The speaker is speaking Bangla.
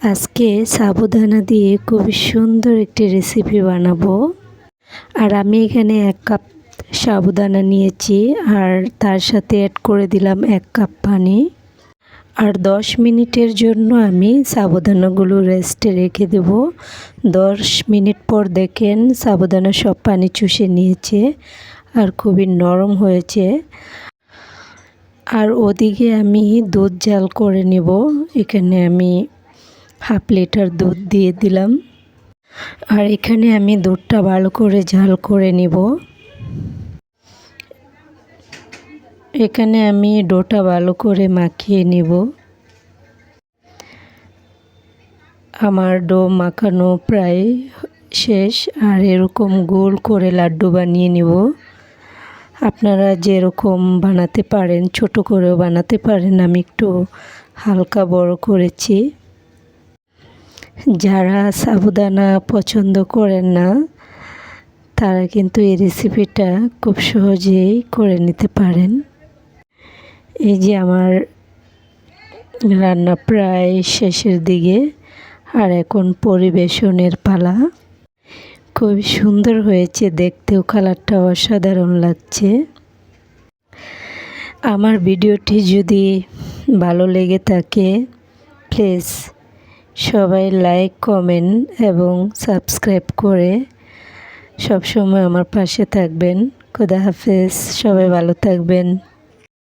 আজকে সাবুদানা দিয়ে খুবই সুন্দর একটি রেসিপি বানাবো। আর আমি এখানে 1 কাপ সাবুদানা নিয়েছি আর তার সাথে অ্যাড করে দিলাম 1 কাপ পানি। আর 10 মিনিটের জন্য আমি সাবুদানাগুলো রেস্টে রেখে দেব। 10 মিনিট পর দেখেন সাবুদানা সব পানি চুষে নিয়েছে আর খুবই নরম হয়েছে। আর ওদিকে আমি দুধ জাল করে নেব। এখানে আমি হাফ লিটার দুধ দিয়ে দিলাম। আর এখানে আমি দুধটা ভালো করে জাল করে নেব। এখানে আমি ডোটা ভালো করে মাখিয়ে নেব। আমার ডো মাখানো প্রায় শেষ। আর এরকম গোল করে লাড্ডু বানিয়ে নেব। আপনারা যেরকম বানাতে পারেন, ছোট করেও বানাতে পারেন, আমি একটু হালকা বড় করেছি। যারা সাবুদানা পছন্দ করেন না তারা কিন্তু এই রেসিপিটা খুব সহজেই করে নিতে পারেন। এই যে আমার রান্না প্রায় শেষের দিকে আর এখন পরিবেশনের পালা। খুব সুন্দর হয়েছে, দেখতেও কালারটা অসাধারণ লাগছে। আমার ভিডিওটি যদি ভালো লেগে থাকে প্লিজ সবাই লাইক, কমেন্ট এবং সাবস্ক্রাইব করে সব সময় আমার পাশে থাকবেন। খোদা হাফেজ, সবাই ভালো থাকবেন।